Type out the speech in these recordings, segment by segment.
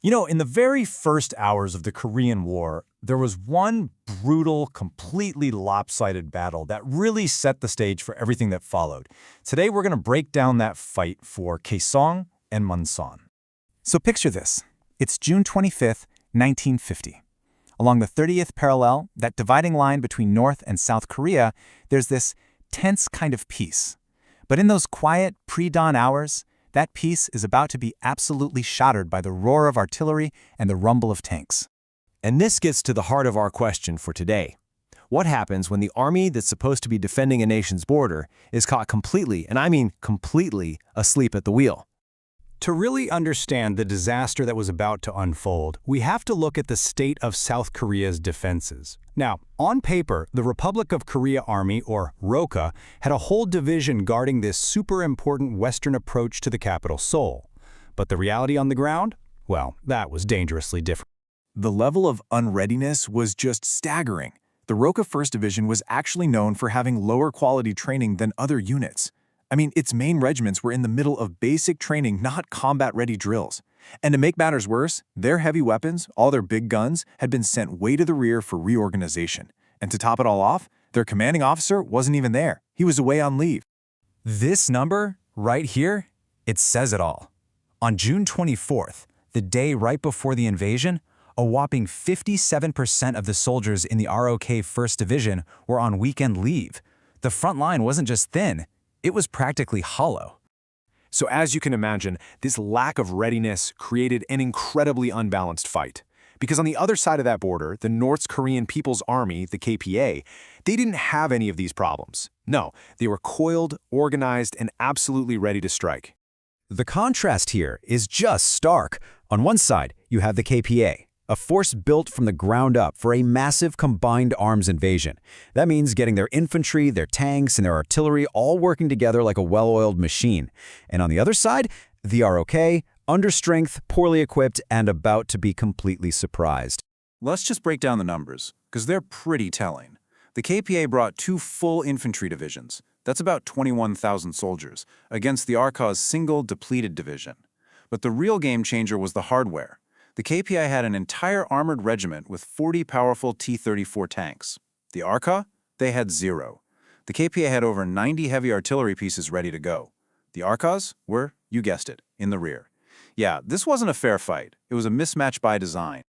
In the very first hours of the Korean War, there was one brutal, completely lopsided battle that really set the stage for everything that followed. Today, we're going to break down that fight for Kaesong and Munsan. So picture this. It's June 25th, 1950. Along the 30th parallel, that dividing line between North and South Korea, there's this tense kind of peace. But in those quiet, pre-dawn hours, that peace is about to be absolutely shattered by the roar of artillery and the rumble of tanks. And this gets to the heart of our question for today. What happens when the army that's supposed to be defending a nation's border is caught completely, and I mean completely, asleep at the wheel? To really understand the disaster that was about to unfold, we have to look at the state of South Korea's defenses. Now, on paper, the Republic of Korea Army, or ROKA, had a whole division guarding this super important Western approach to the capital, Seoul. But the reality on the ground? Well, that was dangerously different. The level of unreadiness was just staggering. The ROKA 1st Division was actually known for having lower quality training than other units. I mean, its main regiments were in the middle of basic training, not combat-ready drills. And to make matters worse, their heavy weapons, all their big guns, had been sent way to the rear for reorganization. And to top it all off, their commanding officer wasn't even there. He was away on leave. This number, right here, it says it all. On June 24th, the day right before the invasion, a whopping 57% of the soldiers in the ROK 1st Division were on weekend leave. The front line wasn't just thin, it was practically hollow. So as you can imagine, this lack of readiness created an incredibly unbalanced fight. Because on the other side of that border, the North Korean People's Army, the KPA, they didn't have any of these problems. No, they were coiled, organized, and absolutely ready to strike. The contrast here is just stark. On one side, you have the KPA, a force built from the ground up for a massive combined arms invasion. That means getting their infantry, their tanks, and their artillery all working together like a well-oiled machine. And on the other side, the ROK, under strength, poorly equipped, and about to be completely surprised. Let's just break down the numbers, because they're pretty telling. The KPA brought 2 full infantry divisions. That's about 21,000 soldiers, against the RK's single depleted division. But the real game changer was the hardware. The KPI had an entire armored regiment with 40 powerful T-34 tanks. The RK? They had 0. The KPI had over 90 heavy artillery pieces ready to go. The RKs were, you guessed it, in the rear. Yeah, this wasn't a fair fight. It was a mismatch by design.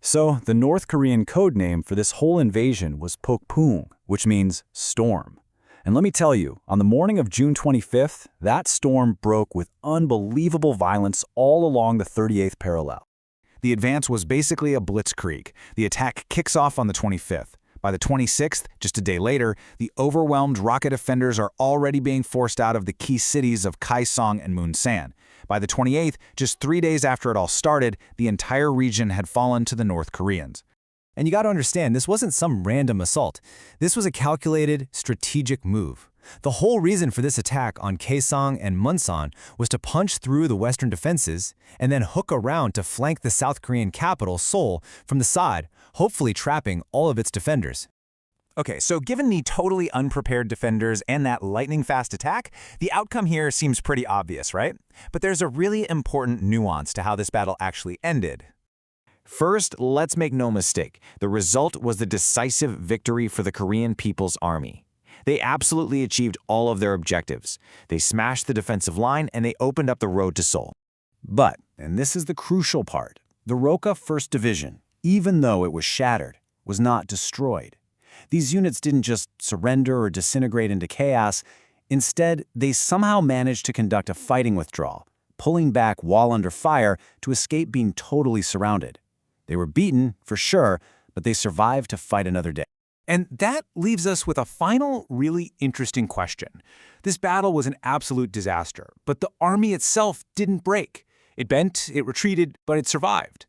So, the North Korean code name for this whole invasion was Pokpung, which means storm. And let me tell you, on the morning of June 25th, that storm broke with unbelievable violence all along the 38th parallel. The advance was basically a blitzkrieg. The attack kicks off on the 25th. By the 26th, just a day later, the overwhelmed rocket defenders are already being forced out of the key cities of Kaesong and Munsan. By the 28th, just 3 days after it all started, the entire region had fallen to the North Koreans. And you got to understand, this wasn't some random assault. This was a calculated, strategic move. The whole reason for this attack on Kaesong and Munsan was to punch through the Western defenses and then hook around to flank the South Korean capital, Seoul, from the side, hopefully trapping all of its defenders. Okay, so given the totally unprepared defenders and that lightning-fast attack, the outcome here seems pretty obvious, right? But there's a really important nuance to how this battle actually ended. First, let's make no mistake, the result was the decisive victory for the Korean People's Army. They absolutely achieved all of their objectives. They smashed the defensive line and they opened up the road to Seoul. But, and this is the crucial part, the ROKA 1st Division, even though it was shattered, was not destroyed. These units didn't just surrender or disintegrate into chaos. Instead, they somehow managed to conduct a fighting withdrawal, pulling back while under fire to escape being totally surrounded. They were beaten, for sure, but they survived to fight another day. And that leaves us with a final, really interesting question. This battle was an absolute disaster, but the army itself didn't break. It bent, it retreated, but it survived.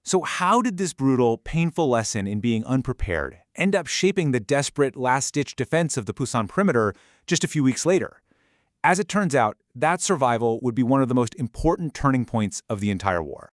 So how did this brutal, painful lesson in being unprepared end up shaping the desperate last-ditch defense of the Pusan perimeter just a few weeks later? As it turns out, that survival would be one of the most important turning points of the entire war.